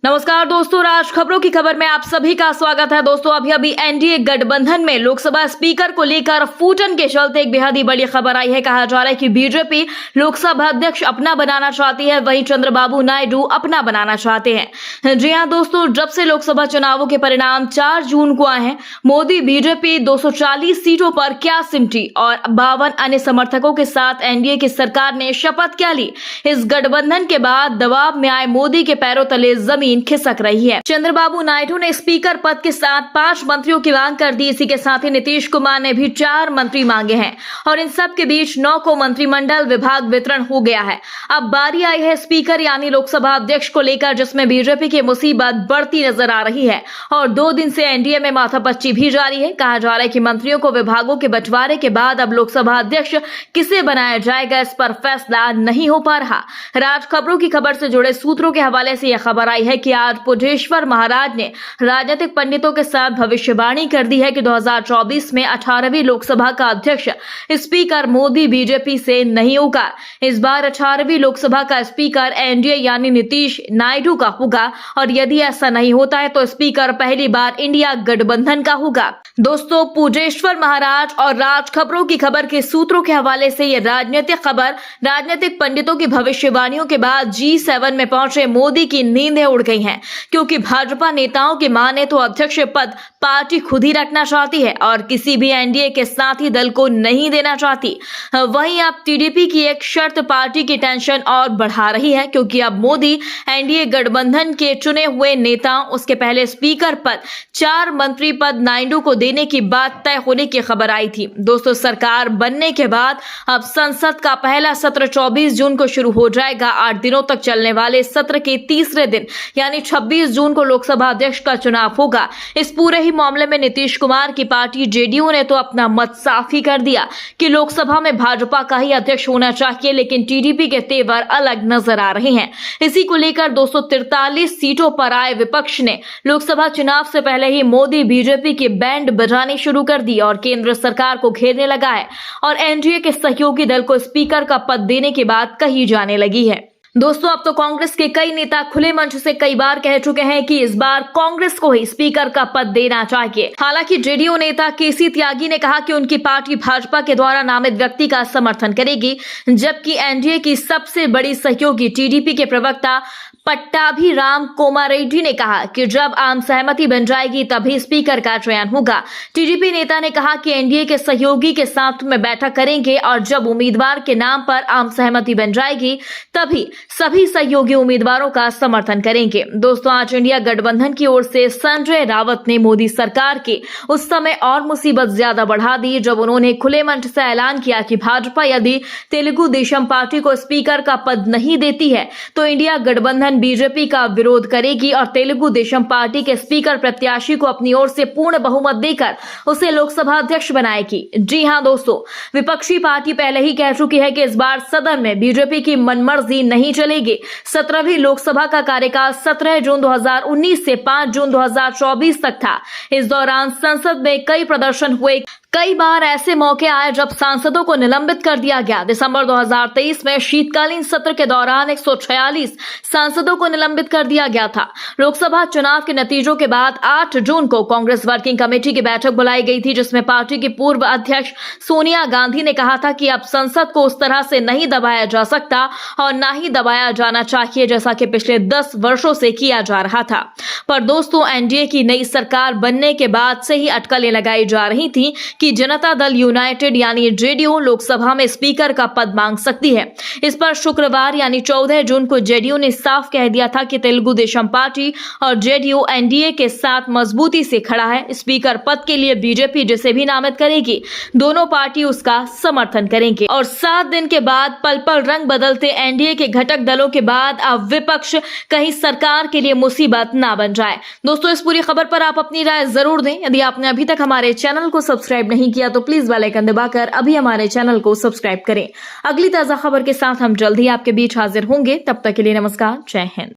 नमस्कार दोस्तों, राज खबरों की खबर में आप सभी का स्वागत है। दोस्तों, अभी एनडीए गठबंधन में लोकसभा स्पीकर को लेकर फूटन के चलते एक बेहद ही बड़ी खबर आई है। कहा जा रहा है कि बीजेपी लोकसभा अध्यक्ष अपना बनाना चाहती है, वहीं चंद्रबाबू नायडू अपना बनाना चाहते हैं। जी हां दोस्तों, जब से लोकसभा चुनावों के परिणाम 4 जून को आए हैं, मोदी बीजेपी 240 सीटों पर क्या सिमटी और 52 अन्य समर्थकों के साथ एनडीए की सरकार ने शपथ क्या ली। इस गठबंधन के बाद दबाव में आए मोदी के पैरों तले जमीन खिसक रही है। चंद्रबाबू नायडू ने स्पीकर पद के साथ 5 मंत्रियों की मांग कर दी। इसी के साथ ही नीतीश कुमार ने भी 4 मंत्री मांगे हैं और इन सब के बीच 9 को मंत्रिमंडल विभाग वितरण हो गया है। अब बारी आई है स्पीकर यानी लोकसभा अध्यक्ष को लेकर, जिसमें बीजेपी की मुसीबत बढ़ती नजर आ रही है और 2 दिन से एनडीए में माथापच्ची भी जारी है। कहा जा रहा है कि मंत्रियों को विभागों के बंटवारे के बाद अब लोकसभा अध्यक्ष किसे बनाया जाएगा, इस पर फैसला नहीं हो पा रहा। राज खबरों की खबर से जुड़े सूत्रों के हवाले से यह खबर आई है कि आज पुजेश्वर महाराज ने राजनीतिक पंडितों के साथ भविष्यवाणी कर दी है कि 2024 में 18वीं लोकसभा का अध्यक्ष स्पीकर मोदी बीजेपी से नहीं होगा। इस बार 18वीं लोकसभा का स्पीकर एनडीए यानी नीतीश नायडू का होगा और यदि ऐसा नहीं होता है तो स्पीकर पहली बार इंडिया गठबंधन का होगा। दोस्तों, पुजेश्वर महाराज और राज खबरों की खबर के सूत्रों के हवाले से यह राजनीतिक खबर राजनीतिक पंडितों की भविष्यवाणियों के बाद G7 में पहुंचे मोदी की नींदें उड़ गई हैं, क्योंकि भाजपा नेताओं की माने तो अध्यक्ष पद पार्टी खुद ही रखना चाहती है और किसी भी एनडीए के साथी दल को नहीं देना चाहती। वहीं अब टीडीपी की एक शर्त पार्टी की टेंशन और बढ़ा रही है, क्योंकि अब मोदी एनडीए गठबंधन के चुने हुए नेताओं उसके पहले स्पीकर पद 4 मंत्री पद नायडू को देने की बात तय होने की खबर आई थी। दोस्तों, सरकार बनने के बाद अब संसद का पहला सत्र 24 जून को शुरू हो जाएगा। 8 दिनों तक चलने वाले सत्र के तीसरे दिन यानी 26 जून को लोकसभा अध्यक्ष का चुनाव होगा। इस पूरे ही मामले में नीतीश कुमार की पार्टी जेडीयू ने तो अपना मत साफ ही कर दिया कि लोकसभा में भाजपा का ही अध्यक्ष होना चाहिए, लेकिन टीडीपी के तेवर अलग नजर आ रहे हैं। इसी को लेकर 243 सीटों पर आए विपक्ष ने लोकसभा चुनाव से पहले ही मोदी बीजेपी की बैंड बजानी शुरू कर दी और केंद्र सरकार को घेरने लगा है और एनडीए के सहयोगी दल को स्पीकर का पद देने की बात कही जाने लगी है। दोस्तों, अब तो कांग्रेस के कई नेता खुले मंच से कई बार कह चुके हैं कि इस बार कांग्रेस को ही स्पीकर का पद देना चाहिए। हालांकि जेडीयू नेता केसी त्यागी ने कहा कि उनकी पार्टी भाजपा के द्वारा नामित व्यक्ति का समर्थन करेगी, जबकि एनडीए की सबसे बड़ी सहयोगी टीडीपी के प्रवक्ता पट्टाभिराम कोमारेड्डी ने कहा कि जब आम सहमति बन जाएगी तभी स्पीकर का चयन होगा। टीडीपी नेता ने कहा कि एनडीए के सहयोगी के साथ में बैठक करेंगे और जब उम्मीदवार के नाम पर आम सहमति बन जाएगी तभी सभी सहयोगी उम्मीदवारों का समर्थन करेंगे। दोस्तों, आज इंडिया गठबंधन की ओर से संजय रावत ने मोदी सरकार की उस समय और मुसीबत ज्यादा बढ़ा दी जब उन्होंने खुले मंच से ऐलान किया कि भाजपा यदि तेलुगु देशम पार्टी को स्पीकर का पद नहीं देती है तो इंडिया गठबंधन बीजेपी का विरोध करेगी और तेलुगु देशम पार्टी के स्पीकर प्रत्याशी को अपनी ओर से पूर्ण बहुमत देकर उसे लोकसभा अध्यक्ष बनाएगी। जी हां दोस्तों, विपक्षी पार्टी पहले ही कह चुकी है कि इस बार सदन में बीजेपी की मनमर्जी नहीं चलेगी। 17वीं लोकसभा का कार्यकाल 17 जून 2019 से 5 जून 2024 तक था। इस दौरान संसद में कई प्रदर्शन हुए। कई बार ऐसे मौके आए जब सांसदों को निलंबित कर दिया गया। दिसंबर 2023 में शीतकालीन सत्र के दौरान 146 सांसदों को निलंबित कर दिया गया था। लोकसभा चुनाव के नतीजों के बाद 8 जून को कांग्रेस वर्किंग कमेटी की बैठक बुलाई गई थी, जिसमें पार्टी की पूर्व अध्यक्ष सोनिया गांधी ने कहा था कि अब संसद को उस तरह से नहीं दबाया जा सकता और न ही दबाया जाना चाहिए जैसा कि पिछले 10 वर्षों से किया जा रहा था। पर दोस्तों, एनडीए की नई सरकार बनने के बाद से ही अटकलें लगाई जा रही थी कि जनता दल यूनाइटेड यानी जेडीयू लोकसभा में स्पीकर का पद मांग सकती है। इस पर शुक्रवार यानी 14 जून को जेडीयू ने साफ कह दिया था कि तेलुगु देशम पार्टी और जेडीयू एनडीए के साथ मजबूती से खड़ा है। स्पीकर पद के लिए बीजेपी जिसे भी नामित करेगी, दोनों पार्टी उसका समर्थन करेंगे। और 7 दिन के बाद पल पल रंग बदलते एनडीए के घटक दलों के बाद अब विपक्ष कहीं सरकार के लिए मुसीबत ना बन जाए। दोस्तों, इस पूरी खबर पर आप अपनी राय जरूर दें। यदि आपने अभी तक हमारे चैनल को सब्सक्राइब नहीं किया तो प्लीज बेल आइकन दबाकर अभी हमारे चैनल को सब्सक्राइब करें। अगली ताजा खबर के साथ हम जल्द ही आपके बीच हाजिर होंगे। तब तक के लिए नमस्कार, जय हिंद।